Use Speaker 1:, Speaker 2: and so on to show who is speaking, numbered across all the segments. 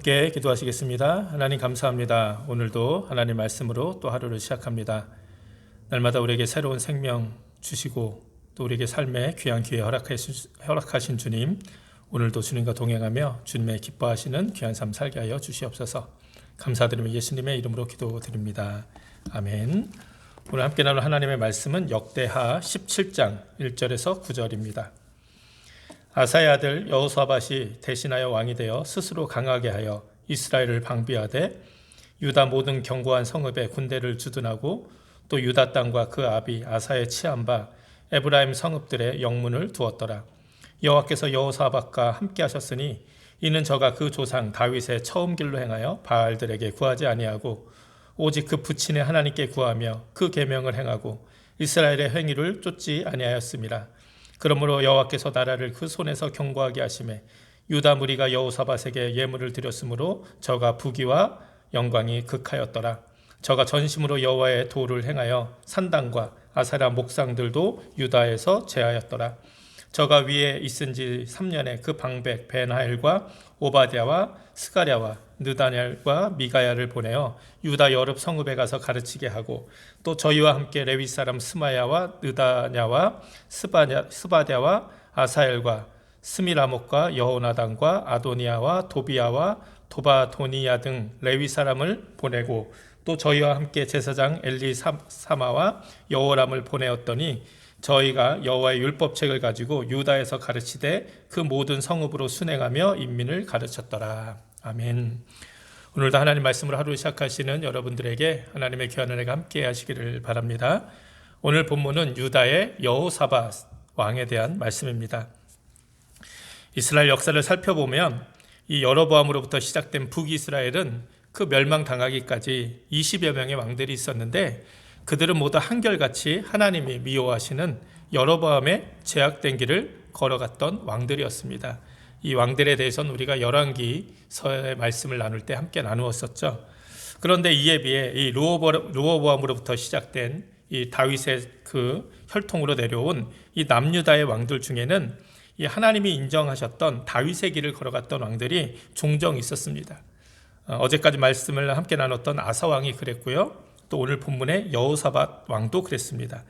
Speaker 1: 함께 기도하시겠습니다. 하나님 감사합니다. 오늘도 하나님 말씀으로 또 하루를 시작합니다. 날마다 우리에게 새로운 생명 주시고 또 우리에게 삶의 귀한 기회 허락하신 주님, 오늘도 주님과 동행하며 주님의 기뻐하시는 귀한 삶 살게 하여 주시옵소서. 감사드리며 예수님의 이름으로 기도드립니다. 아멘. 오늘 함께 나눌 하나님의 말씀은 역대하 17장 1절에서 9절입니다. 아사의 아들 여호사밧이 대신하여 왕이 되어 스스로 강하게 하여 이스라엘을 방비하되 유다 모든 견고한 성읍에 군대를 주둔하고 또 유다 땅과 그 아비 아사의 취한 바 에브라임 성읍들의 영문을 두었더라. 여호와께서 여호사밧과 함께 하셨으니 이는 저가 그 조상 다윗의 처음 길로 행하여 바알들에게 구하지 아니하고 오직 그 부친의 하나님께 구하며 그 계명을 행하고 이스라엘의 행위를 쫓지 아니하였음이라. 그러므로 여호와께서 나라를 그 손에서 견고하게 하심에 유다 무리가 여호사밧에게 예물을 드렸으므로 저가 부귀와 영광이 극하였더라. 저가 전심으로 여호와의 도를 행하여 산당과 아세라 목상들도 유다에서 제하였더라. 저가 위에 있은 지 3년에 그 방백 벤하엘과 오바댜와 스가랴와 느다넬과 미가야를 보내어 유다 여러 성읍에 가서 가르치게 하고 또 저희와 함께 레위 사람 스마야와 느다냐와 스바랴와 아사엘과 스미라목과 여호나단과 아도니아와 도비야와 도바도니야 등 레위 사람을 보내고 또 저희와 함께 제사장 엘리사마와 여호람을 보내었더니 저희가 여호와의 율법책을 가지고 유다에서 가르치되 그 모든 성읍으로 순행하며 인민을 가르쳤더라. 아멘. 오늘도 하나님 말씀으로 하루 시작하시는 여러분들에게 하나님의 귀한 은혜가 함께 하시기를 바랍니다. 오늘 본문은 유다의 여호사밧 왕에 대한 말씀입니다. 이스라엘 역사를 살펴보면 이 여로보암으로부터 시작된 북이스라엘은 그 멸망당하기까지 20여 명의 왕들이 있었는데 그들은 모두 한결같이 하나님이 미워하시는 여로보암의 제약된 길을 걸어갔던 왕들이었습니다. 이 왕들에 대해서는 우리가 열왕기서의 말씀을 나눌 때 함께 나누었었죠. 그런데 이에 비해 이 르호보암으로부터 시작된 이 다윗의 그 혈통으로 내려온 이 남유다의 왕들 중에는 이 하나님이 인정하셨던 다윗의 길을 걸어갔던 왕들이 종종 있었습니다. 어제까지 말씀을 함께 나눴던 아사 왕이 그랬고요. 또 오늘 본문의 여호사밧 왕도 그랬습니다.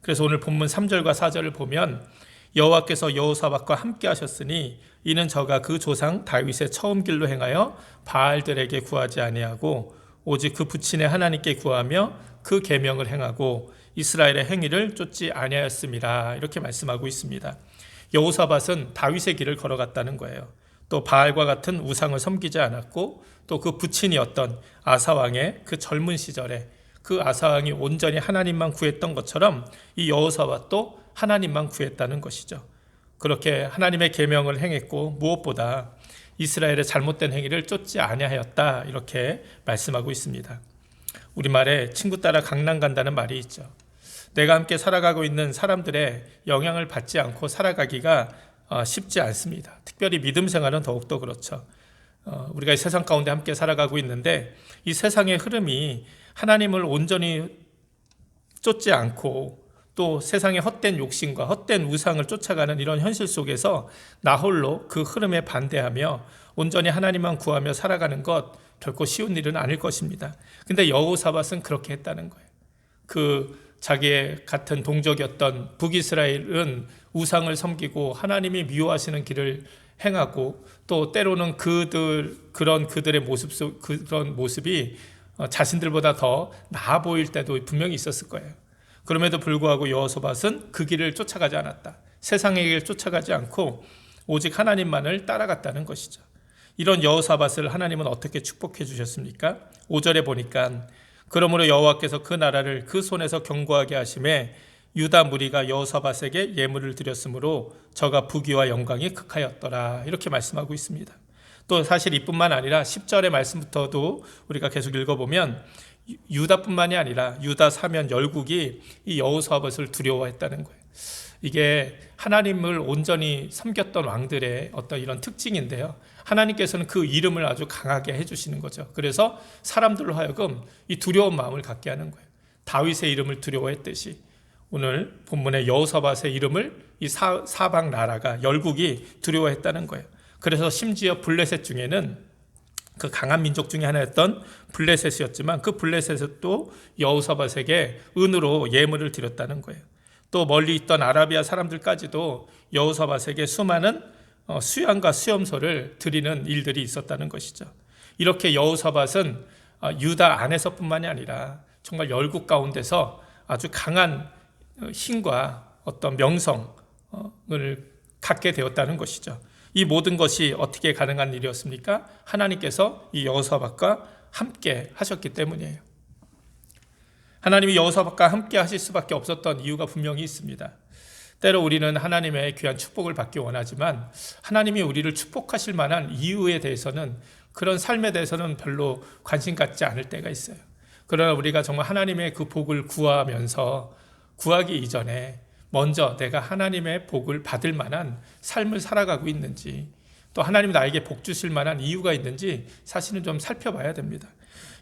Speaker 1: 그래서 오늘 본문 3절과 4절을 보면 여호와께서 여호사밧과 함께 하셨으니 이는 저가 그 조상 다윗의 처음 길로 행하여 바알들에게 구하지 아니하고 오직 그 부친의 하나님께 구하며 그 계명을 행하고 이스라엘의 행위를 쫓지 아니하였음이라. 이렇게 말씀하고 있습니다. 여호사밧은 다윗의 길을 걸어갔다는 거예요. 또 바알과 같은 우상을 섬기지 않았고 또 그 부친이었던 아사왕의 그 젊은 시절에 그 아사왕이 온전히 하나님만 구했던 것처럼 이 여호사밧도 하나님만 구했다는 것이죠. 그렇게 하나님의 계명을 행했고 무엇보다 이스라엘의 잘못된 행위를 쫓지 아니하였다. 이렇게 말씀하고 있습니다. 우리말에 친구 따라 강남 간다는 말이 있죠. 내가 함께 살아가고 있는 사람들의 영향을 받지 않고 살아가기가 쉽지 않습니다. 특별히 믿음 생활은 더욱더 그렇죠. 우리가 이 세상 가운데 함께 살아가고 있는데 이 세상의 흐름이 하나님을 온전히 쫓지 않고 또 세상의 헛된 욕심과 헛된 우상을 쫓아가는 이런 현실 속에서 나 홀로 그 흐름에 반대하며 온전히 하나님만 구하며 살아가는 것 결코 쉬운 일은 아닐 것입니다. 근데 여호사밧은 그렇게 했다는 거예요. 그 자기의 같은 동족이었던 북이스라엘은 우상을 섬기고 하나님이 미워하시는 길을 행하고 또 때로는 그들의 그런 모습이 자신들보다 더 나아 보일 때도 분명히 있었을 거예요. 그럼에도 불구하고 여호사밧은 그 길을 쫓아가지 않았다. 세상의 길을 쫓아가지 않고 오직 하나님만을 따라갔다는 것이죠. 이런 여호사밧을 하나님은 어떻게 축복해 주셨습니까? 5절에 보니까 그러므로 여호와께서 그 나라를 그 손에서 견고하게 하심에 유다 무리가 여호사밧에게 예물을 드렸으므로 저가 부귀와 영광이 극하였더라. 이렇게 말씀하고 있습니다. 또 사실 이뿐만 아니라 10절의 말씀부터도 우리가 계속 읽어보면 유다뿐만이 아니라 유다 사면 열국이 이 여호사밧을 두려워했다는 거예요. 이게 하나님을 온전히 섬겼던 왕들의 어떤 이런 특징인데요. 하나님께서는 그 이름을 아주 강하게 해주시는 거죠. 그래서 사람들로 하여금 이 두려운 마음을 갖게 하는 거예요. 다윗의 이름을 두려워했듯이 오늘 본문의 여호사밧의 이름을 이 사방 나라가 열국이 두려워했다는 거예요. 그래서 심지어 블레셋 중에는 그 강한 민족 중에 하나였던 블레셋이었지만 그 블레셋도 여호사밧에게 은으로 예물을 드렸다는 거예요. 또 멀리 있던 아라비아 사람들까지도 여호사밧에게 수많은 수양과 수염소를 드리는 일들이 있었다는 것이죠. 이렇게 여호사밧은 유다 안에서뿐만이 아니라 정말 열국 가운데서 아주 강한 힘과 어떤 명성을 갖게 되었다는 것이죠. 이 모든 것이 어떻게 가능한 일이었습니까? 하나님께서 이 여호사밧과 함께 하셨기 때문이에요. 하나님이 여호사밧과 함께 하실 수밖에 없었던 이유가 분명히 있습니다. 때로 우리는 하나님의 귀한 축복을 받기 원하지만 하나님이 우리를 축복하실 만한 이유에 대해서는, 그런 삶에 대해서는 별로 관심 갖지 않을 때가 있어요. 그러나 우리가 정말 하나님의 그 복을 구하기 이전에 먼저 내가 하나님의 복을 받을 만한 삶을 살아가고 있는지, 또 하나님 나에게 복 주실 만한 이유가 있는지 사실은 좀 살펴봐야 됩니다.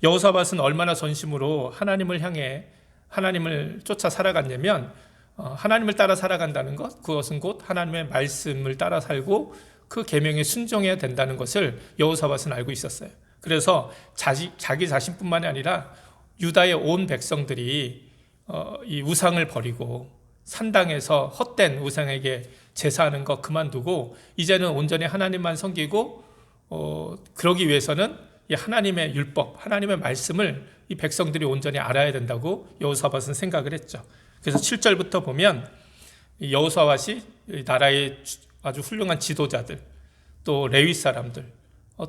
Speaker 1: 여호사밧은 얼마나 전심으로 하나님을 향해 하나님을 쫓아 살아갔냐면, 하나님을 따라 살아간다는 것, 그것은 곧 하나님의 말씀을 따라 살고 그 계명에 순종해야 된다는 것을 여호사밧은 알고 있었어요. 그래서 자기 자신뿐만이 아니라 유다의 온 백성들이 이 우상을 버리고 산당에서 헛된 우상에게 제사하는 것 그만두고 이제는 온전히 하나님만 섬기고 그러기 위해서는 이 하나님의 율법, 하나님의 말씀을 이 백성들이 온전히 알아야 된다고 여호사밧은 생각을 했죠. 그래서 7절부터 보면 여호사밧이 나라의 아주 훌륭한 지도자들, 또 레위 사람들,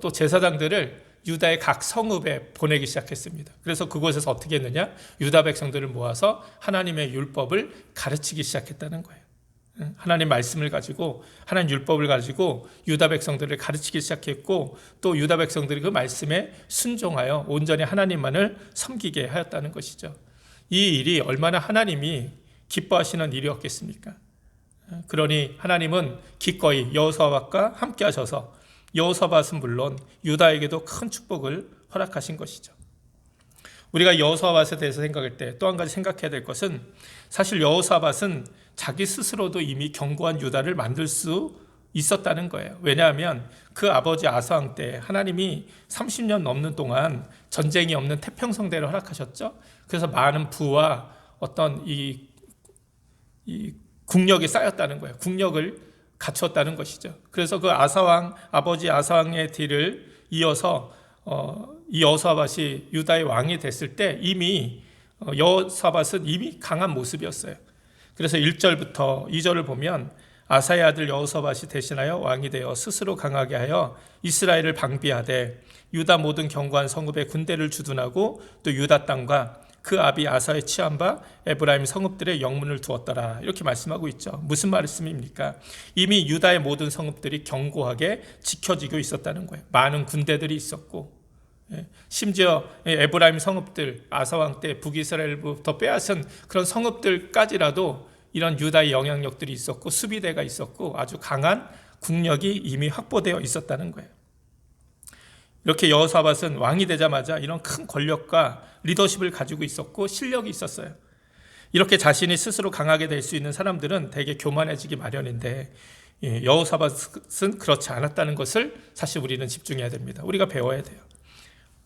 Speaker 1: 또 제사장들을 유다의 각 성읍에 보내기 시작했습니다. 그래서 그곳에서 어떻게 했느냐? 유다 백성들을 모아서 하나님의 율법을 가르치기 시작했다는 거예요. 하나님 말씀을 가지고, 하나님 율법을 가지고 유다 백성들을 가르치기 시작했고, 또 유다 백성들이 그 말씀에 순종하여 온전히 하나님만을 섬기게 하였다는 것이죠. 이 일이 얼마나 하나님이 기뻐하시는 일이었겠습니까? 그러니 하나님은 기꺼이 여호사밧과 함께 하셔서 여호사밧은 물론 유다에게도 큰 축복을 허락하신 것이죠. 우리가 여호사밧에 대해서 생각할 때 또 한 가지 생각해야 될 것은, 사실 여호사밧은 자기 스스로도 이미 견고한 유다를 만들 수 있었다는 거예요. 왜냐하면 그 아버지 아사왕 때 하나님이 30년 넘는 동안 전쟁이 없는 태평성대를 허락하셨죠. 그래서 많은 부와 어떤 이 국력이 쌓였다는 거예요. 국력을 갖췄다는 것이죠. 그래서 그 아버지 아사왕의 뒤를 이어서 이 여호사밧이 유다의 왕이 됐을 때 이미 여호사밧은 이미 강한 모습이었어요. 그래서 1절부터 2절을 보면, 아사의 아들 여호사밧이 대신하여 왕이 되어 스스로 강하게 하여 이스라엘을 방비하되 유다 모든 견고한 성읍에 군대를 주둔하고 또 유다 땅과 그 아비 아사의 취한 바 에브라임 성읍들의 영문을 두었더라. 이렇게 말씀하고 있죠. 무슨 말씀입니까? 이미 유다의 모든 성읍들이 견고하게 지켜지고 있었다는 거예요. 많은 군대들이 있었고, 심지어 에브라임 성읍들, 아사왕 때 북이스라엘부터 빼앗은 그런 성읍들까지라도 이런 유다의 영향력들이 있었고 수비대가 있었고 아주 강한 국력이 이미 확보되어 있었다는 거예요. 이렇게 여호사밧은 왕이 되자마자 이런 큰 권력과 리더십을 가지고 있었고 실력이 있었어요. 이렇게 자신이 스스로 강하게 될 수 있는 사람들은 되게 교만해지기 마련인데, 여호사밧은 그렇지 않았다는 것을 사실 우리는 집중해야 됩니다. 우리가 배워야 돼요.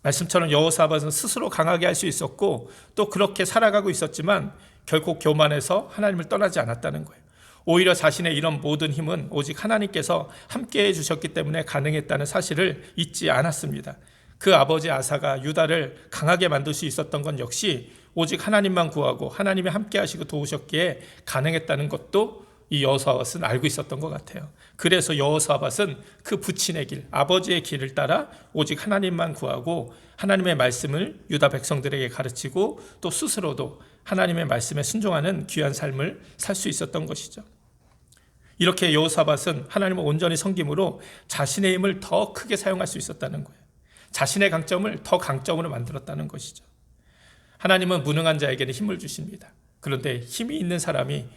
Speaker 1: 말씀처럼 여호사밧은 스스로 강하게 할 수 있었고 또 그렇게 살아가고 있었지만 결코 교만해서 하나님을 떠나지 않았다는 거예요. 오히려 자신의 이런 모든 힘은 오직 하나님께서 함께해 주셨기 때문에 가능했다는 사실을 잊지 않았습니다. 그 아버지 아사가 유다를 강하게 만들 수 있었던 건 역시 오직 하나님만 구하고 하나님이 함께 하시고 도우셨기에 가능했다는 것도 이 여호사밧은 알고 있었던 것 같아요. 그래서 여호사밧은 그 부친의 길, 아버지의 길을 따라 오직 하나님만 구하고 하나님의 말씀을 유다 백성들에게 가르치고 또 스스로도 하나님의 말씀에 순종하는 귀한 삶을 살 수 있었던 것이죠. 이렇게 여호사밧은 하나님을 온전히 섬김으로 자신의 힘을 더 크게 사용할 수 있었다는 거예요. 자신의 강점을 더 강점으로 만들었다는 것이죠. 하나님은 무능한 자에게는 힘을 주십니다. 그런데 힘이 있는 사람이,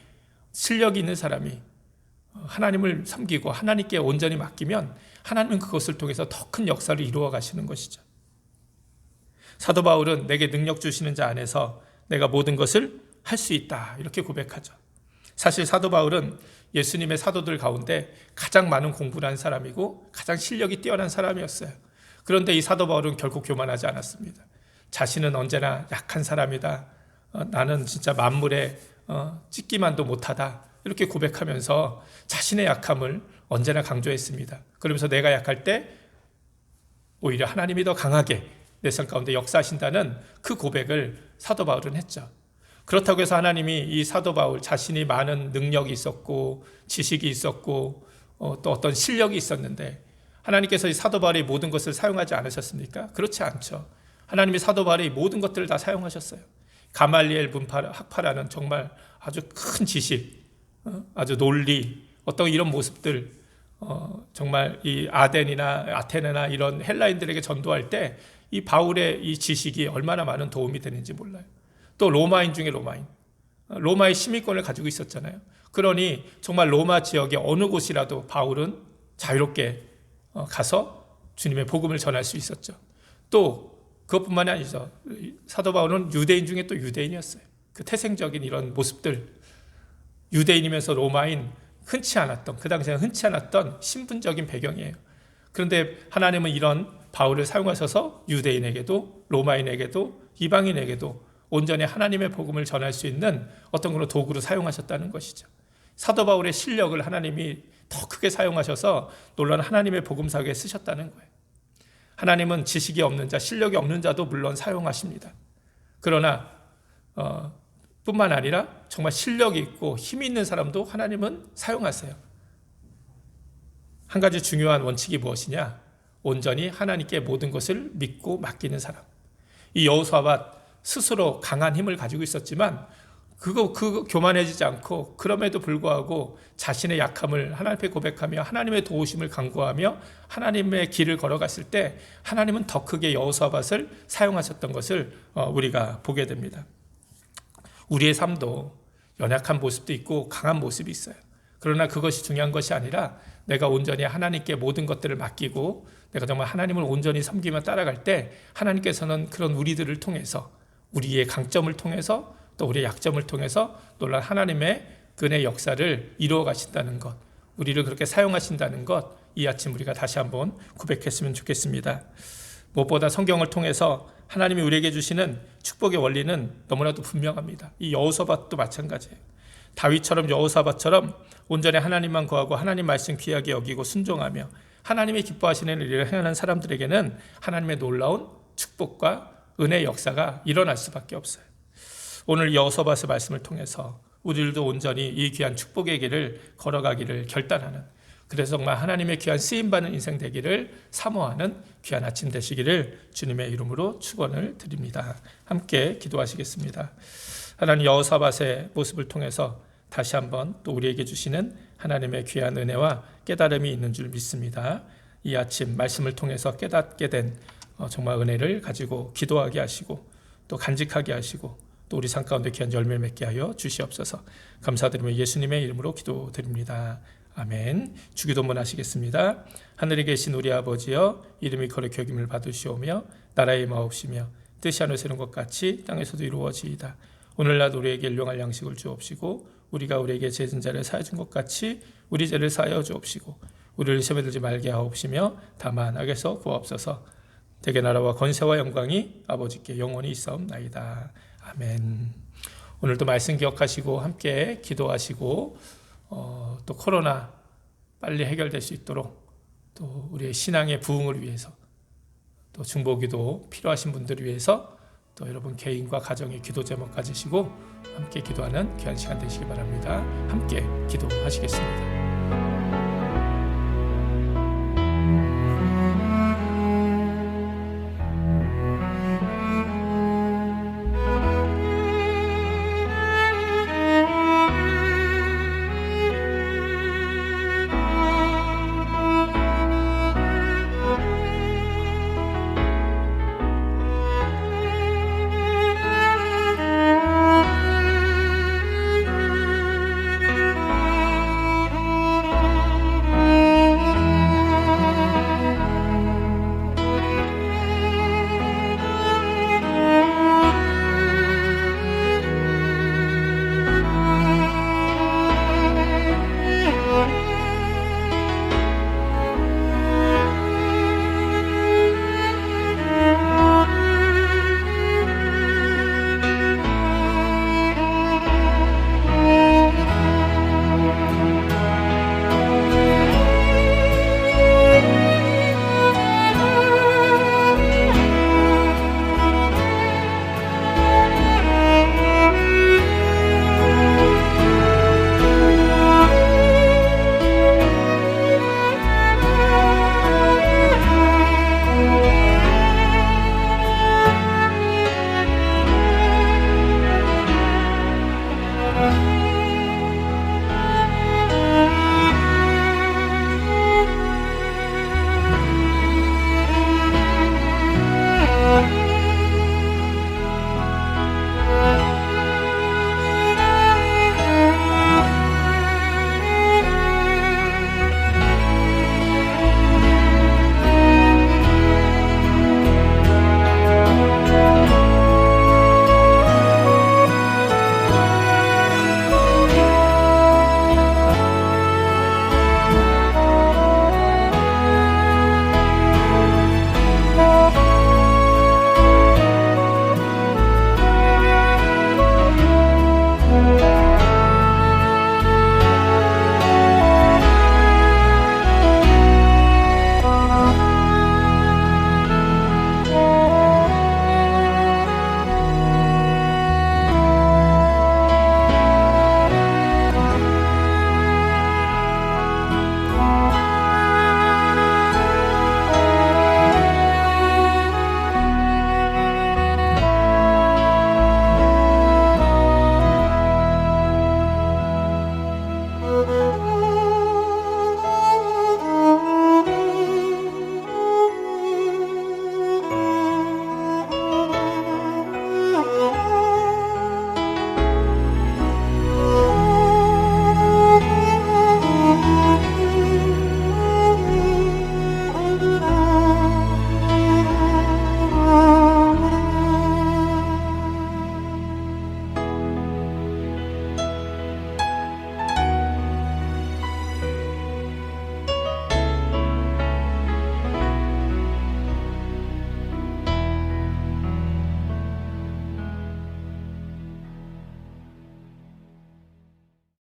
Speaker 1: 실력이 있는 사람이 하나님을 섬기고 하나님께 온전히 맡기면 하나님은 그것을 통해서 더 큰 역사를 이루어 가시는 것이죠. 사도 바울은 내게 능력 주시는 자 안에서 내가 모든 것을 할 수 있다, 이렇게 고백하죠. 사실 사도 바울은 예수님의 사도들 가운데 가장 많은 공부를 한 사람이고 가장 실력이 뛰어난 사람이었어요. 그런데 이 사도 바울은 결코 교만하지 않았습니다. 자신은 언제나 약한 사람이다. 나는 진짜 만물에 찢기만도 못하다. 이렇게 고백하면서 자신의 약함을 언제나 강조했습니다. 그러면서 내가 약할 때 오히려 하나님이 더 강하게 내 삶 가운데 역사하신다는 그 고백을 사도 바울은 했죠. 그렇다고 해서 하나님이 이 사도 바울 자신이 많은 능력이 있었고 지식이 있었고 또 어떤 실력이 있었는데 하나님께서 이 사도 바울의 모든 것을 사용하지 않으셨습니까? 그렇지 않죠. 하나님이 사도 바울의 모든 것들을 다 사용하셨어요. 가말리엘 학파라는 정말 아주 큰 지식, 아주 논리, 어떤 이런 모습들, 정말 이 아덴이나 아테네나 이런 헬라인들에게 전도할 때 이 바울의 이 지식이 얼마나 많은 도움이 되는지 몰라요. 또 로마인 중에 로마의 시민권을 가지고 있었잖아요. 그러니 정말 로마 지역의 어느 곳이라도 바울은 자유롭게 가서 주님의 복음을 전할 수 있었죠. 또 그것뿐만이 아니죠. 사도 바울은 유대인 중에 또 유대인이었어요. 그 태생적인 이런 모습들, 유대인이면서 로마인, 흔치 않았던, 그 당시에는 흔치 않았던 신분적인 배경이에요. 그런데 하나님은 이런 바울을 사용하셔서 유대인에게도 로마인에게도 이방인에게도 온전히 하나님의 복음을 전할 수 있는 어떤 그런 도구로 사용하셨다는 것이죠. 사도 바울의 실력을 하나님이 더 크게 사용하셔서 놀라운 하나님의 복음 사역에 쓰셨다는 거예요. 하나님은 지식이 없는 자, 실력이 없는 자도 물론 사용하십니다. 그러나 뿐만 아니라 정말 실력이 있고 힘이 있는 사람도 하나님은 사용하세요. 한 가지 중요한 원칙이 무엇이냐? 온전히 하나님께 모든 것을 믿고 맡기는 사람. 이 여호수아밧 스스로 강한 힘을 가지고 있었지만 그거 교만해지지 않고 그럼에도 불구하고 자신의 약함을 하나님께 고백하며 하나님의 도우심을 간구하며 하나님의 길을 걸어갔을 때 하나님은 더 크게 여호수아밧을 사용하셨던 것을 우리가 보게 됩니다. 우리의 삶도 연약한 모습도 있고 강한 모습이 있어요. 그러나 그것이 중요한 것이 아니라 내가 온전히 하나님께 모든 것들을 맡기고 내가 정말 하나님을 온전히 섬기며 따라갈 때 하나님께서는 그런 우리들을 통해서 우리의 강점을 통해서 또 우리의 약점을 통해서 놀라운 하나님의 은혜의 역사를 이루어 가신다는 것, 우리를 그렇게 사용하신다는 것, 이 아침 우리가 다시 한번 고백했으면 좋겠습니다. 무엇보다 성경을 통해서 하나님이 우리에게 주시는 축복의 원리는 너무나도 분명합니다. 이 여호사밧도 마찬가지예요. 다윗처럼 여호사밧처럼 온전히 하나님만 구하고 하나님 말씀 귀하게 여기고 순종하며 하나님이 기뻐하시는 일을 행하는 사람들에게는 하나님의 놀라운 축복과 은혜의 역사가 일어날 수밖에 없어요. 오늘 여호사밧의 말씀을 통해서 우리들도 온전히 이 귀한 축복의 길을 걸어가기를 결단하는, 그래서 정말 하나님의 귀한 쓰임받는 인생 되기를 사모하는 귀한 아침 되시기를 주님의 이름으로 축원을 드립니다. 함께 기도하시겠습니다. 하나님, 여호사밧의 모습을 통해서 다시 한번 또 우리에게 주시는 하나님의 귀한 은혜와 깨달음이 있는 줄 믿습니다. 이 아침 말씀을 통해서 깨닫게 된 정말 은혜를 가지고 기도하게 하시고 또 간직하게 하시고 또 우리 삶 가운데 귀한 열매 맺게 하여 주시옵소서. 감사드리며 예수님의 이름으로 기도드립니다. 아멘. 주기도문 하시겠습니다. 하늘에 계신 우리 아버지여, 이름이 거룩히 여김을 받으시오며 나라의 마옵시며 뜻이 하늘에서 이룬 것 같이 땅에서도 이루어지이다. 오늘날 우리에게 일용할 양식을 주옵시고 우리가 우리에게 죄진 자를 사하여 준 것 같이 우리 죄를 사하여 주옵시고 우리를 시험에 들지 말게 하옵시며 다만 악에서 구하옵소서. 대개 나라와 권세와 영광이 아버지께 영원히 있사옵나이다. 아멘. 오늘도 말씀 기억하시고 함께 기도하시고 또 코로나 빨리 해결될 수 있도록 또 우리의 신앙의 부흥을 위해서 또 중보기도 필요하신 분들을 위해서 또 여러분 개인과 가정의 기도 제목 가지시고 함께 기도하는 귀한 시간 되시기 바랍니다. 함께 기도하시겠습니다.